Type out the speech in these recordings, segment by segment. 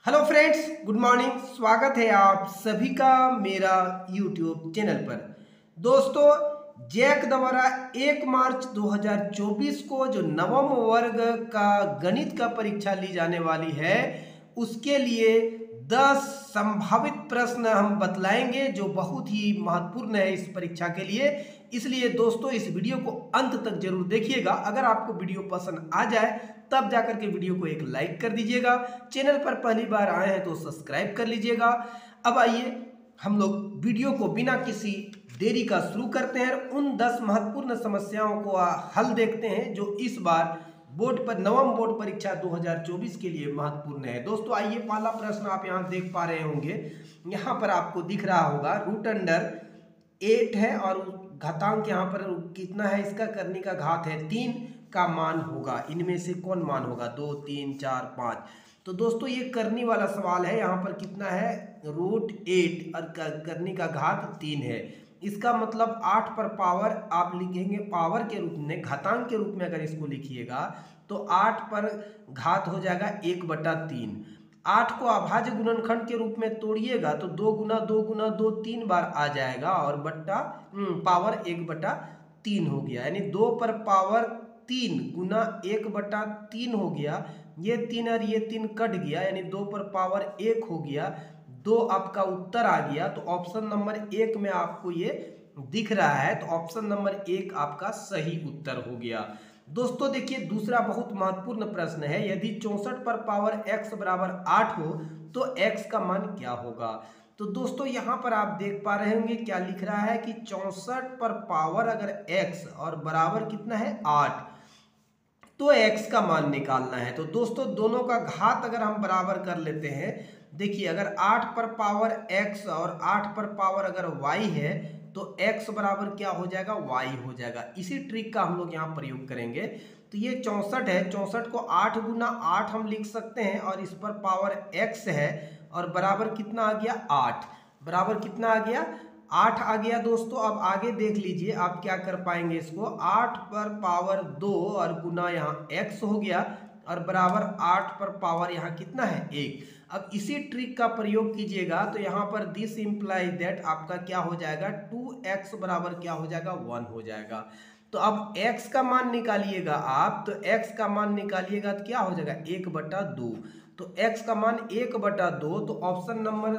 Hello friends, good morning. स्वागत है आप सभी का मेरा यूट्यूब चैनल पर। दोस्तों, जैक द्वारा 1 मार्च 2024 को जो नवम वर्ग का गणित का परीक्षा ली जाने वाली है, उसके लिए 10 संभावित प्रश्न हम बतलाएंगे जो बहुत ही महत्वपूर्ण है इस परीक्षा के लिए। इसलिए दोस्तों, इस वीडियो को अंत तक जरूर देखिएगा। अगर आपको वीडियो पसंद आ जाए तब जाकर के वीडियो को एक लाइक कर दीजिएगा। चैनल पर पहली बार आए हैं तो सब्सक्राइब कर लीजिएगा। अब आइए हम लोग वीडियो को बिना किसी देरी का शुरू करते हैं। उन 10 महत्वपूर्ण समस्याओं को हल देखते हैं जो इस बार नवम बोर्ड परीक्षा 2024 के लिए महत्वपूर्ण है। दोस्तों आइए, पहला प्रश्न आप यहाँ देख पा रहे होंगे। यहाँ पर आपको दिख रहा होगा √8 है और घातांक यहाँ पर कितना है, इसका करने का घात है 3 का मान होगा। इनमें से कौन मान होगा? 2, 3, 4, 5। तो दोस्तों ये करनी वाला सवाल है। यहाँ पर कितना है? √8 और करनी का घात 3 है। इसका मतलब 8 पर पावर आप लिखेंगे पावर के रूप में, घातांक के रूप में अगर इसको लिखिएगा तो 8 पर घात हो जाएगा 1/3। 8 को अभाज्य गुणनखंड के रूप में तोड़िएगा तो 2 गुना 2 गुना 2 3 बार आ जाएगा और पावर 1/3 हो गया। यानी 2 पर पावर 3 गुना 1/3 हो गया। ये 3 और ये 3 कट गया, यानी 2 पर पावर 1 हो गया। 2 आपका उत्तर आ गया। तो ऑप्शन नंबर 1 में आपको ये दिख रहा है, तो ऑप्शन नंबर 1 आपका सही उत्तर हो गया। दोस्तों देखिए, दूसरा बहुत महत्वपूर्ण प्रश्न है। यदि 64 पर पावर x बराबर 8 हो तो x का मान क्या होगा? तो दोस्तों यहाँ पर आप देख पा रहे होंगे क्या लिख रहा है कि 64 पर पावर अगर x और बराबर कितना है 8, तो x का मान निकालना है। तो दोस्तों दोनों का घात अगर हम बराबर कर लेते हैं, देखिए अगर 8 पर पावर x और 8 पर पावर अगर y है तो x बराबर क्या हो जाएगा? y हो जाएगा। इसी ट्रिक का हम लोग यहाँ प्रयोग करेंगे। तो ये 64 है, 64 को 8 गुना 8 हम लिख सकते हैं और इस पर पावर x है और बराबर कितना आ गया? 8। बराबर कितना आ गया? 8 आ गया। दोस्तों अब आगे देख लीजिए आप क्या कर पाएंगे इसको। 8 पर पावर 2 और गुना यहाँ x हो गया और बराबर 8 पर पावर यहाँ कितना है? 1। अब इसी ट्रिक का प्रयोग कीजिएगा तो यहाँ पर दिस इम्प्लाई दैट आपका क्या हो जाएगा? 2x बराबर क्या हो जाएगा? 1 हो जाएगा। तो अब x का मान निकालिएगा आप, तो x का मान निकालिएगा तो क्या हो जाएगा? 1/2। तो x का मान 1/2, तो ऑप्शन नंबर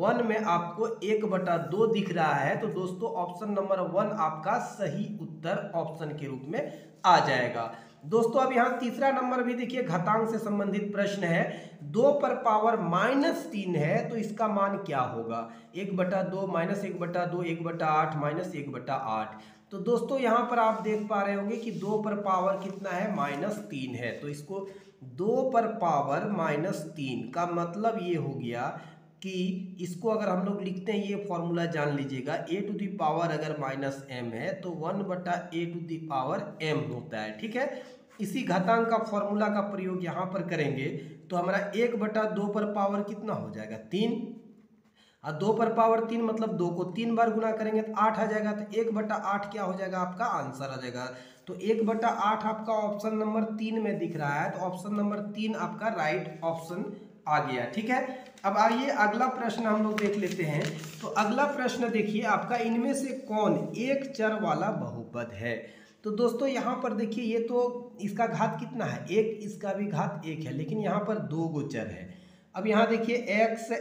1 में आपको 1/2 दिख रहा है। तो दोस्तों ऑप्शन नंबर 1 आपका सही उत्तर ऑप्शन के रूप में आ जाएगा। दोस्तों अब यहाँ तीसरा नंबर भी देखिए, घातांक से संबंधित प्रश्न है। 2 पर पावर -3 है तो इसका मान क्या होगा? 1/2 -1/2 1/8 -1/8। तो दोस्तों यहाँ पर आप देख पा रहे होंगे कि 2 पर पावर कितना है? -3 है। तो इसको 2 पर पावर -3 का मतलब ये हो गया कि इसको अगर हम लोग लिखते हैं, ये फॉर्मूला जान लीजिएगा। a⁻ अगर -m है तो 1/a⁻m होता है। ठीक है, इसी घातांक का फॉर्मूला का प्रयोग यहाँ पर करेंगे तो हमारा 1/2 पर पावर कितना हो जाएगा? 3। और 2 पर पावर 3 मतलब 2 को 3 बार गुना करेंगे तो 8 आ जाएगा। तो 1/8 क्या हो जाएगा? आपका आंसर आ जाएगा। तो 1/8 आपका ऑप्शन नंबर 3 में दिख रहा है। तो ऑप्शन नंबर 3 आपका राइट ऑप्शन आ गया। ठीक है, अब आइए अगला प्रश्न हम लोग देख लेते हैं। तो अगला प्रश्न देखिए आपका, इनमें से कौन एक चर वाला बहुपद है? तो दोस्तों यहाँ पर देखिए, ये तो इसका घात कितना है? 1, इसका भी घात 1 है, लेकिन यहाँ पर 2 गो चर है। अब यहाँ देखिए x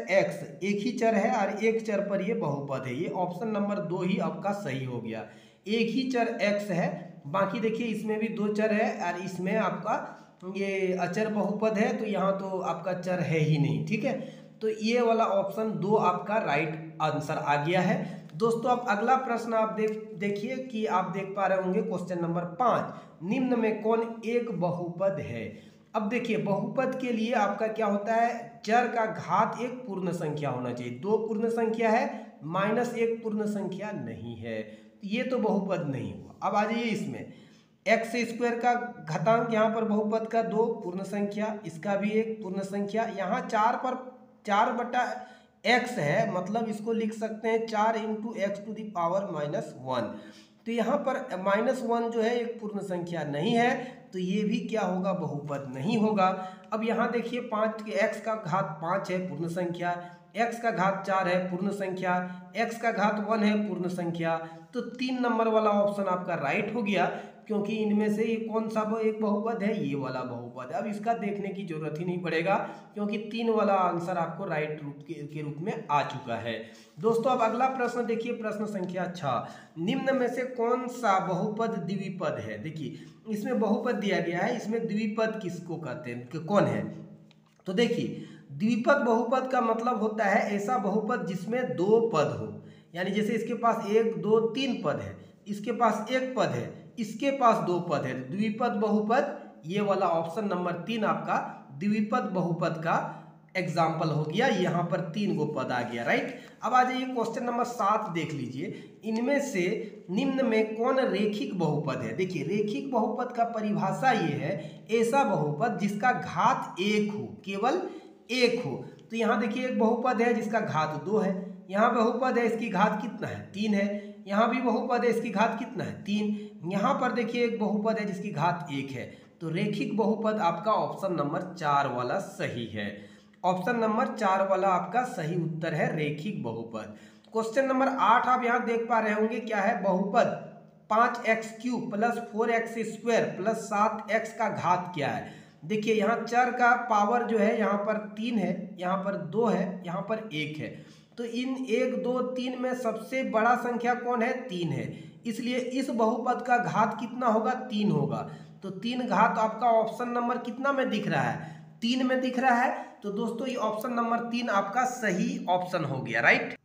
एक ही चर है और एक चर पर ये बहुपद है। ये ऑप्शन नंबर 2 ही आपका सही हो गया। एक ही चर x है, बाकी देखिए इसमें भी 2 चर है और इसमें आपका ये अचर बहुपद है, तो यहाँ तो आपका चर है ही नहीं। ठीक है, तो ये वाला ऑप्शन 2 आपका राइट आंसर आ गया है। दोस्तों अब अगला प्रश्न आप देखिए कि आप देख पा रहे होंगे क्वेश्चन नंबर 5, निम्न में कौन एक बहुपद है? अब देखिए बहुपद के लिए आपका क्या होता है? चर का घात एक पूर्ण संख्या होना चाहिए। 2 पूर्ण संख्या है, -1 पूर्ण संख्या नहीं है, ये तो बहुपद नहीं हुआ। अब आ जाइए इसमें, x² का घातांक यहाँ पर बहुपद का 2 पूर्ण संख्या, इसका भी एक पूर्ण संख्या। यहाँ 4 पर 4/x है, मतलब इसको लिख सकते हैं 4 × x⁻⁻1। तो यहाँ पर -1 जो है एक पूर्ण संख्या नहीं है, तो ये भी क्या होगा, बहुपद नहीं होगा। अब यहाँ देखिए 5 x का घात 5 है पूर्ण संख्या, x का घात 4 है पूर्ण संख्या, x का घात 1 है पूर्ण संख्या। तो 3 नंबर वाला ऑप्शन आपका राइट हो गया, क्योंकि इनमें से ये कौन सा एक बहुपद है, ये वाला बहुपद है। अब इसका देखने की जरूरत ही नहीं पड़ेगा, क्योंकि 3 वाला आंसर आपको राइट के रूप में आ चुका है। दोस्तों अब अगला प्रश्न देखिए, प्रश्न संख्या 6, निम्न में से कौन सा बहुपद द्विपद है। देखिए इसमें बहुपद दिया गया है, इसमें द्विपद किसको कहते हैं, कौन है। तो देखिए द्विपद बहुपद का मतलब होता है ऐसा बहुपद जिसमें 2 पद हो, यानी जैसे इसके पास 1 2 3 पद है, इसके पास 1 पद है, इसके पास 2 पद है, द्विपद बहुपद। ये वाला ऑप्शन नंबर 3 आपका द्विपद बहुपद का एग्जाम्पल हो गया। यहाँ पर 3 गो पद आ गया, राइट। अब आ जाइए क्वेश्चन नंबर 7 देख लीजिए, इनमें से निम्न में कौन रेखिक बहुपद है। देखिए रेखिक बहुपद का परिभाषा ये है, ऐसा बहुपद जिसका घात 1 हो, केवल 1 हो। तो यहाँ देखिए एक बहुपद है जिसका घात 2 है, यहाँ बहुपद है इसकी घात कितना है, 3 है, यहाँ भी बहुपद है इसकी घात कितना है, 3, यहाँ पर देखिए एक बहुपद है जिसकी घात 1 है। तो रेखिक बहुपद आपका ऑप्शन नंबर 4 वाला सही है। ऑप्शन नंबर 4 वाला आपका सही उत्तर है, रेखिक बहुपद। क्वेश्चन नंबर 8 आप यहाँ देख पा रहे होंगे, क्या है, बहुपद 5x³ plus 4x² plus 7x का घात क्या है। देखिए यहाँ चर का पावर जो है, यहाँ पर 3 है, यहाँ पर 2 है, यहाँ पर 1 है। तो इन 1 2 3 में सबसे बड़ा संख्या कौन है, 3 है, इसलिए इस बहुपद का घात कितना होगा, 3 होगा। तो 3 घात आपका ऑप्शन नंबर कितना में दिख रहा है, 3 में दिख रहा है। तो दोस्तों ये ऑप्शन नंबर 3 आपका सही ऑप्शन हो गया, राइट।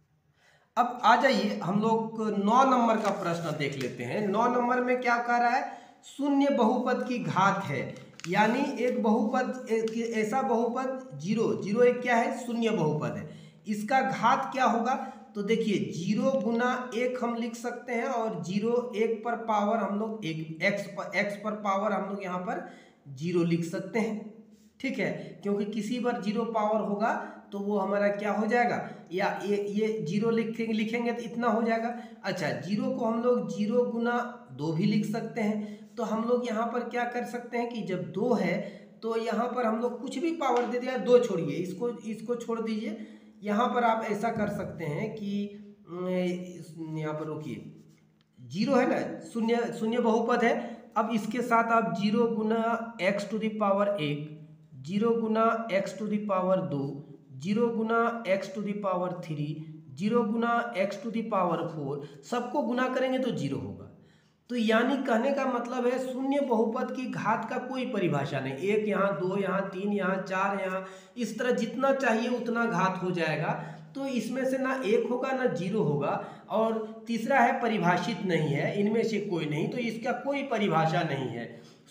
अब आ जाइए हम लोग 9 नंबर का प्रश्न देख लेते हैं। 9 नंबर में क्या कह रहा है, शून्य बहुपद की घात है, यानी एक बहुपद, ऐसा बहुपद 0 0 एक क्या है, शून्य बहुपद है, इसका घात क्या होगा। तो देखिए 0 गुना 1 हम लिख सकते हैं, और 0 1 पर पावर हम लोग x पर पावर हम लोग यहाँ पर 0 लिख सकते हैं, ठीक है, क्योंकि किसी पर 0 पावर होगा तो वो हमारा क्या हो जाएगा, या ये 0 लिखेंगे तो इतना हो जाएगा। अच्छा 0 को हम लोग 0 गुना 2 भी लिख सकते हैं। तो हम लोग यहाँ पर क्या कर सकते हैं कि जब 2 है तो यहाँ पर हम लोग कुछ भी पावर दे दिया, 2 छोड़िए, इसको छोड़ दीजिए। यहाँ पर आप ऐसा कर सकते हैं कि यहाँ पर रुकिए, 0 है ना, शून्य बहुपद है। अब इसके साथ आप 0 गुना x⁴, 0 गुना x⁴, 0 गुना x⁴, 0 गुना x⁴, सबको गुना करेंगे तो 0 होगा। तो यानी कहने का मतलब है शून्य बहुपद की घात का कोई परिभाषा नहीं, 1 यहाँ, 2 यहाँ, 3 यहाँ, 4 यहाँ, इस तरह जितना चाहिए उतना घात हो जाएगा। तो इसमें से ना 1 होगा ना 0 होगा, और तीसरा है परिभाषित नहीं है, इनमें से कोई नहीं, तो इसका कोई परिभाषा नहीं है।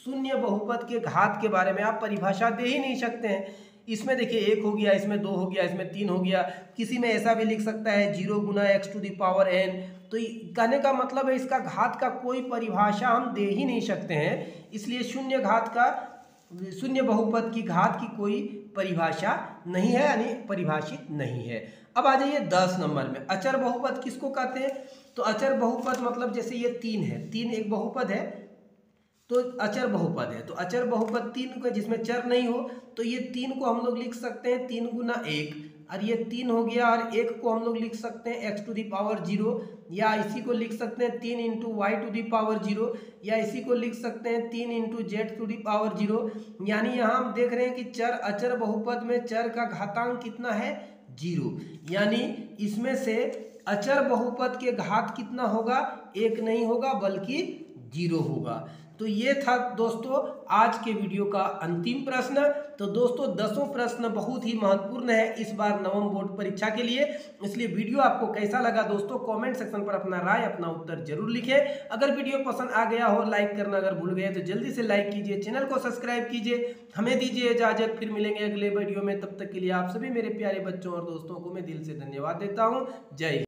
शून्य बहुपद के घात के बारे में आप परिभाषा दे ही नहीं सकते हैं। इसमें देखिए 1 हो गया, इसमें 2 हो गया, इसमें 3 हो गया, किसी में ऐसा भी लिख सकता है 0 गुना x⁴n। तो कहने का मतलब है इसका घात का कोई परिभाषा हम दे ही नहीं सकते हैं, इसलिए शून्य बहुपद की घात की कोई परिभाषा नहीं है, यानी परिभाषित नहीं है। अब आ जाइए 10 नंबर में, अचर बहुपद किसको कहते हैं। तो अचर बहुपद मतलब जैसे ये 3 है, 3 एक बहुपद है तो अचर बहुपद है। तो अचर बहुपद 3 का जिसमें चर नहीं हो, तो ये 3 को हम लोग लिख सकते हैं 3 गुना 1, और ये 3 हो गया, और 1 को हम लोग लिख सकते हैं x⁴, या इसी को लिख सकते हैं 3 × y⁴, या इसी को लिख सकते हैं 3 × z⁴। यानी यहाँ हम देख रहे हैं कि चर अचर बहुपद में चर का घातांक कितना है, 0, यानी इसमें से अचर बहुपद के घात कितना होगा, 1 नहीं होगा बल्कि 0 होगा। तो ये था दोस्तों आज के वीडियो का अंतिम प्रश्न। तो दोस्तों 10 प्रश्न बहुत ही महत्वपूर्ण है इस बार नवम बोर्ड परीक्षा के लिए, इसलिए वीडियो आपको कैसा लगा दोस्तों कमेंट सेक्शन पर अपना राय, अपना उत्तर जरूर लिखें। अगर वीडियो पसंद आ गया हो, लाइक करना अगर भूल गए तो जल्दी से लाइक कीजिए, चैनल को सब्सक्राइब कीजिए। हमें दीजिए इजाजत, फिर मिलेंगे अगले वीडियो में, तब तक के लिए आप सभी मेरे प्यारे बच्चों और दोस्तों को मैं दिल से धन्यवाद देता हूँ। जय हिंद।